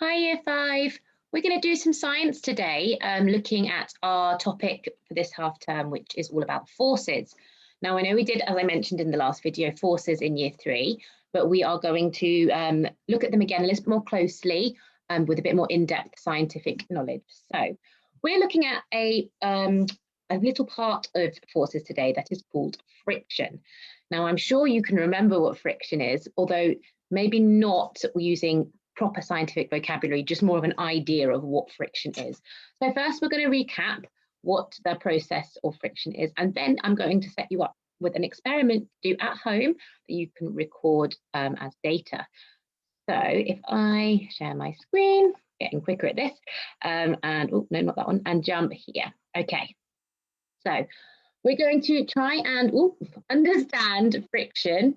Hi, Year 5. We're going to do some science today, looking at our topic for this half term, which is all about forces. Now, I know we did, as I mentioned in the last video, forces in Year 3, but we are going to look at them again a little bit more closely with a bit more in-depth scientific knowledge. So we're looking at a little part of forces today that is called friction. Now, I'm sure you can remember what friction is, although maybe not using proper scientific vocabulary, just more of an idea of what friction is. So first we're going to recap what the process of friction is, and then I'm going to set you up with an experiment to do at home that you can record as data. So if I share my screen, getting quicker at this, and oh no, not that one, and jump here. Okay, so we're going to try and understand friction.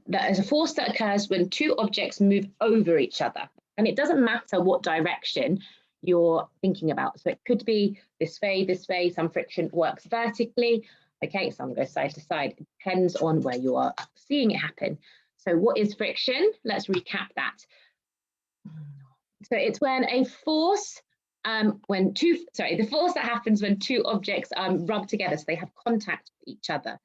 That is a force that occurs when two objects move over each other. And it doesn't matter what direction you're thinking about. So it could be this way, some friction works vertically. Okay, some go side to side. It depends on where you are seeing it happen. So what is friction? Let's recap that. So it's when a force, the force that happens when two objects rub together, so they have contact with each other.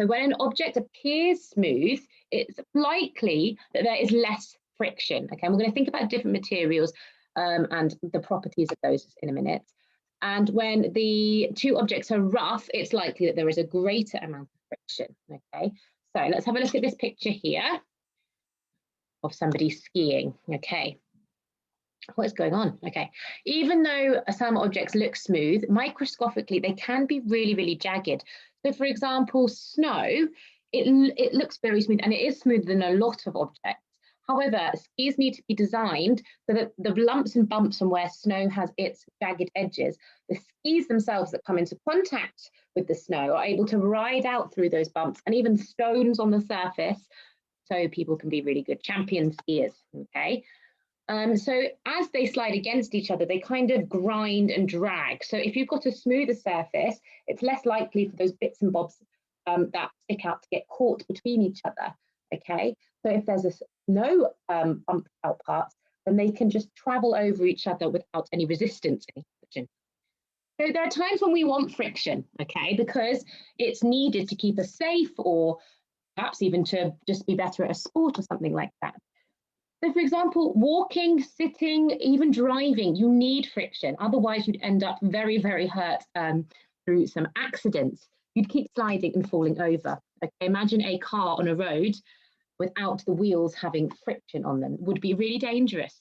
So when an object appears smooth, it's likely that there is less friction. Okay, and we're going to think about different materials and the properties of those in a minute. And when the two objects are rough, it's likely that there is a greater amount of friction. Okay, so let's have a look at this picture here of somebody skiing. Okay, what is going on? Okay, even though some objects look smooth, microscopically they can be really, really jagged. So for example, snow, it looks very smooth, and it is smoother than a lot of objects. However, skis need to be designed so that the lumps and bumps from where snow has its jagged edges, the skis themselves that come into contact with the snow are able to ride out through those bumps and even stones on the surface, so people can be really good champion skiers. Okay. So as they slide against each other, they kind of grind and drag. So if you've got a smoother surface, it's less likely for those bits and bobs that stick out to get caught between each other. Okay, so if there's no bumped out parts, then they can just travel over each other without any resistance, any friction. So there are times when we want friction, okay, because it's needed to keep us safe, or perhaps even to just be better at a sport or something like that. So for example, walking, sitting, even driving, you need friction. Otherwise, you'd end up very, very hurt through some accidents. You'd keep sliding and falling over. Okay, imagine a car on a road without the wheels having friction on them. It would be really dangerous.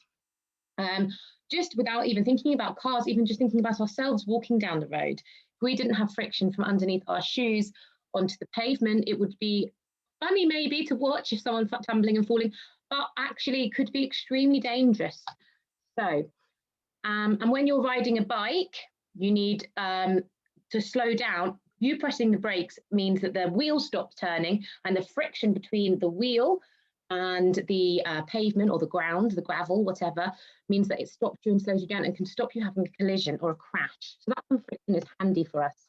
Just without even thinking about cars, even just thinking about ourselves walking down the road. If we didn't have friction from underneath our shoes onto the pavement, it would be funny maybe to watch if someone's tumbling and falling, but actually it could be extremely dangerous. So, and when you're riding a bike, you need to slow down. You pressing the brakes means that the wheel stops turning, and the friction between the wheel and the pavement or the ground, the gravel, whatever, means that it stops you and slows you down and can stop you having a collision or a crash. So that's when friction is handy for us.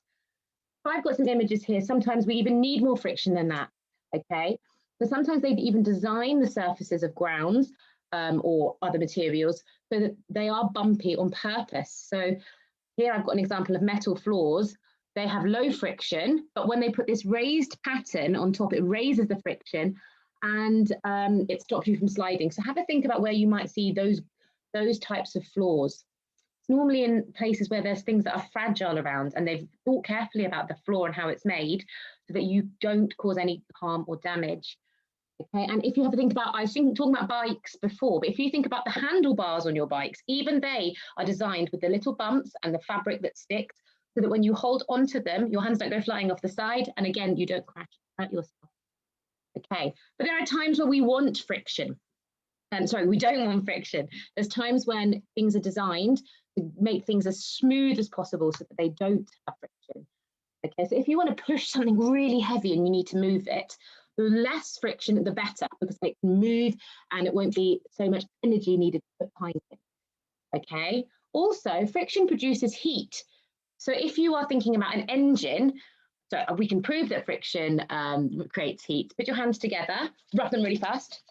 So I've got some images here. Sometimes we even need more friction than that, okay? So sometimes they even design the surfaces of grounds or other materials so that they are bumpy on purpose. So here I've got an example of metal floors. They have low friction, but when they put this raised pattern on top, it raises the friction and it stops you from sliding. So have a think about where you might see those types of floors. It's normally in places where there's things that are fragile around, and they've thought carefully about the floor and how it's made so that you don't cause any harm or damage. Okay, and if you have to think about, I was talking about bikes before, but if you think about the handlebars on your bikes, even they are designed with the little bumps and the fabric that sticks so that when you hold onto them, your hands don't go flying off the side, and again, you don't crash hurt yourself. Okay, but there are times where we want friction. Sorry, we don't want friction. There's times when things are designed to make things as smooth as possible so that they don't have friction. Okay, so if you want to push something really heavy and you need to move it, the less friction, the better, because it can move and it won't be so much energy needed to put behind it. Okay, also friction produces heat. So if you are thinking about an engine, so we can prove that friction creates heat. Put your hands together, rub them really fast.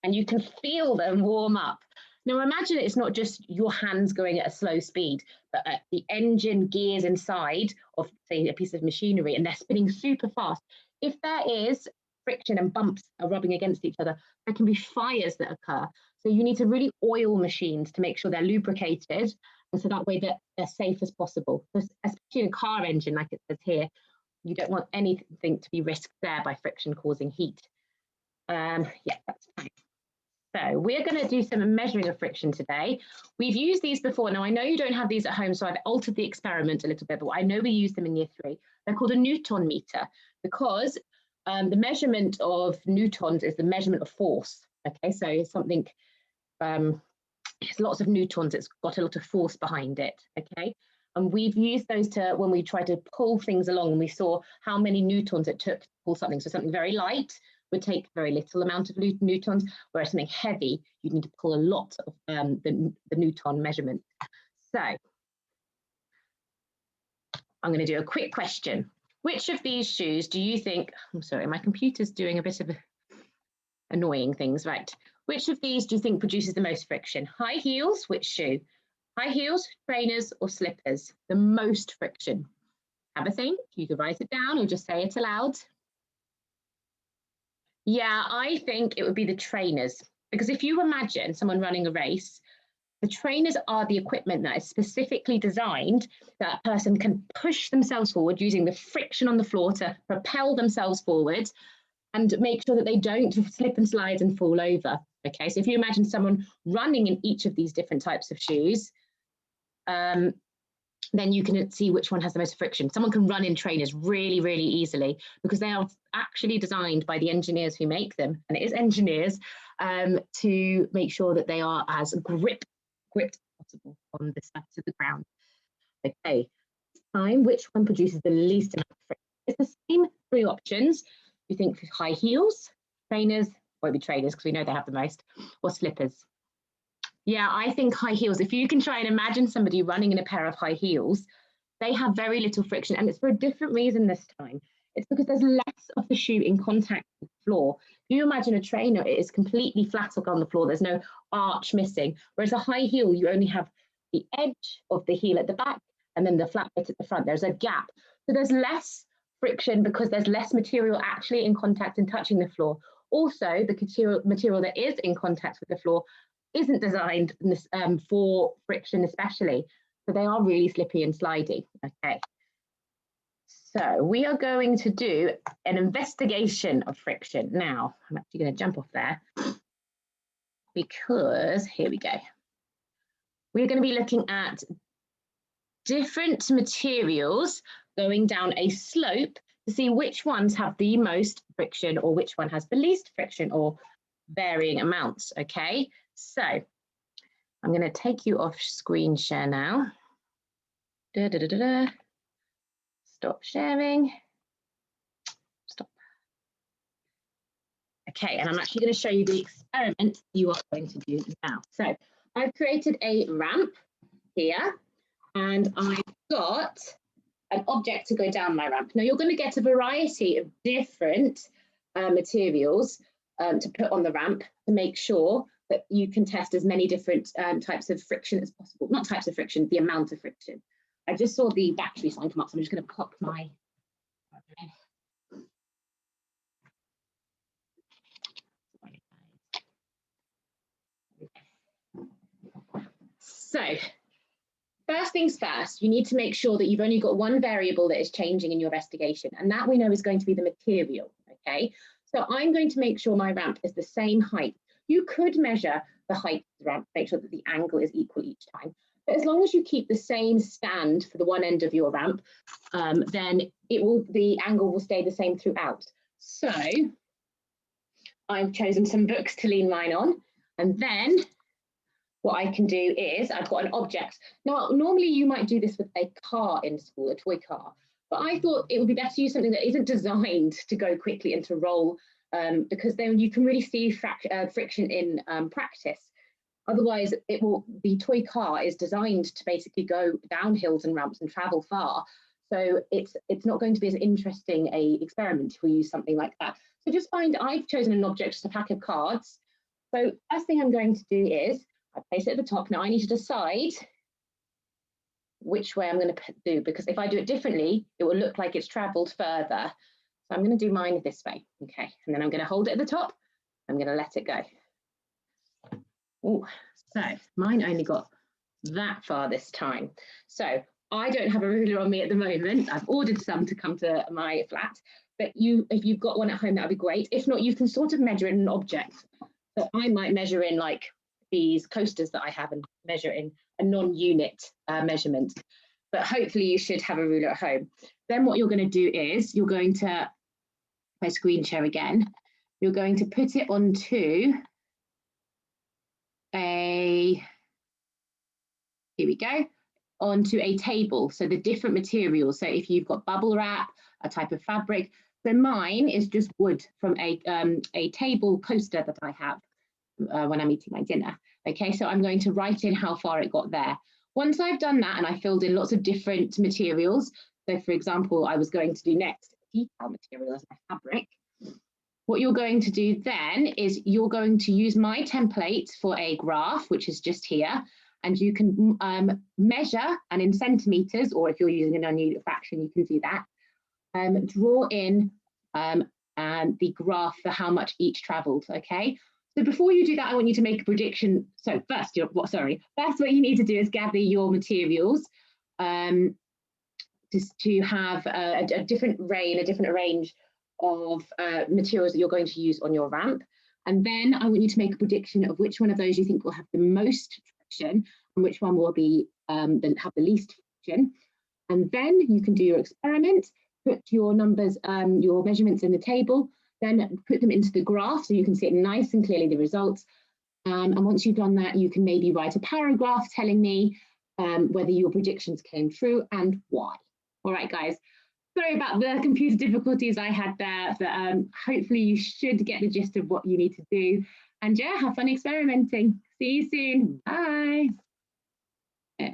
and you can feel them warm up. Now imagine it's not just your hands going at a slow speed, but the engine gears inside of, say, a piece of machinery, and they're spinning super fast. If there is friction and bumps are rubbing against each other, there can be fires that occur. So you need to really oil machines to make sure they're lubricated, and so that way that they're safe as possible. Especially in a car engine, like it says here, you don't want anything to be risked there by friction causing heat. Yeah, that's fine. So we're going to do some measuring of friction today. We've used these before. Now, I know you don't have these at home, so I've altered the experiment a little bit, but I know we use them in year 3. They're called a Newton meter because the measurement of newtons is the measurement of force. Okay, so it's something, it's lots of newtons, it's got a lot of force behind it. Okay, and we've used those to, when we try to pull things along, and we saw how many newtons it took to pull something. So something very light would take very little amount of newtons, whereas something heavy, you need to pull a lot of the Newton measurement. So I'm going to do a quick question. Which of these shoes do you think, I'm sorry, my computer's doing a bit of annoying things, right? Which of these do you think produces the most friction? High heels, which shoe? High heels, trainers, or slippers? The most friction. Have a think. You could write it down or just say it aloud. Yeah, I think it would be the trainers, because if you imagine someone running a race, the trainers are the equipment that is specifically designed that a person can push themselves forward using the friction on the floor to propel themselves forward and make sure that they don't slip and slide and fall over. Okay, so if you imagine someone running in each of these different types of shoes, then you can see which one has the most friction. Someone can run in trainers really, really easily because they are actually designed by the engineers who make them, and it is engineers, to make sure that they are as gripped as possible on the surface of the ground. Okay, time, which one produces the least amount of friction? It's the same 3 options. You think high heels, trainers, won't be trainers because we know they have the most, or slippers. Yeah, I think high heels. If you can try and imagine somebody running in a pair of high heels, they have very little friction, and it's for a different reason this time. It's because there's less of the shoe in contact with the floor. If you imagine a trainer, it is completely flat on the floor. There's no arch missing, whereas a high heel, you only have the edge of the heel at the back and then the flat bit at the front. There's a gap. So there's less friction because there's less material actually in contact and touching the floor. Also, the material that is in contact with the floor isn't designed for friction especially, so they are really slippy and slidey. Okay, so we are going to do an investigation of friction. Now, I'm actually going to jump off there because here we go. We're going to be looking at different materials going down a slope to see which ones have the most friction or which one has the least friction or varying amounts. Okay, so I'm going to take you off screen share now. Stop sharing. Stop. Okay, and I'm actually going to show you the experiment you are going to do now. So I've created a ramp here, and I've got an object to go down my ramp. Now you're going to get a variety of different materials to put on the ramp to make sure that you can test as many different types of friction as possible. Not types of friction, the amount of friction. I just saw the battery sign come up, so I'm just going to pop my... So, first things first, you need to make sure that you've only got one variable that is changing in your investigation, and that we know is going to be the material, okay? So I'm going to make sure my ramp is the same height. You could measure the height of the ramp, make sure that the angle is equal each time. But as long as you keep the same stand for the one end of your ramp, then the angle will stay the same throughout. So I've chosen some books to lean mine on, and then what I can do is I've got an object. Now, normally you might do this with a car in school, a toy car, but I thought it would be better to use something that isn't designed to go quickly and to roll, because then you can really see friction in practice. Otherwise, the toy car is designed to basically go down hills and ramps and travel far. So it's not going to be as interesting a experiment if we use something like that. So just I've chosen an object, just a pack of cards. So first thing I'm going to do is I place it at the top. Now I need to decide which way I'm going to do, because if I do it differently, it will look like it's traveled further. So I'm going to do mine this way. Okay, and then I'm going to hold it at the top. I'm going to let it go. Oh, so mine only got that far this time. So I don't have a ruler on me at the moment. I've ordered some to come to my flat, but if you've got one at home, that would be great. If not, you can sort of measure in an object. So I might measure in like these coasters that I have and measure in a non-unit measurement, but hopefully you should have a ruler at home. Then what you're going to do is you're going to, my screen share again, you're going to put it onto here we go, onto a table. So the different materials. So if you've got bubble wrap, a type of fabric. So mine is just wood from a table coaster that I have when I'm eating my dinner. Okay, so I'm going to write in how far it got there. Once I've done that and I filled in lots of different materials, so for example, I was going to do next decal material as my fabric. What you're going to do then is you're going to use my template for a graph, which is just here, and you can measure, and in centimeters, or if you're using an unit fraction, you can do that. Draw in the graph for how much each traveled, okay? So before you do that, I want you to make a prediction. So first what you need to do is gather your materials just to have a different range of materials that you're going to use on your ramp. And then I want you to make a prediction of which one of those you think will have the most friction and which one will be have the least friction. And then you can do your experiment, put your numbers, your measurements in the table, then put them into the graph so you can see it nice and clearly, the results. And once you've done that, you can maybe write a paragraph telling me whether your predictions came true and why. All right, guys. Sorry about the computer difficulties I had there, but hopefully you should get the gist of what you need to do. And yeah, have fun experimenting. See you soon. Bye.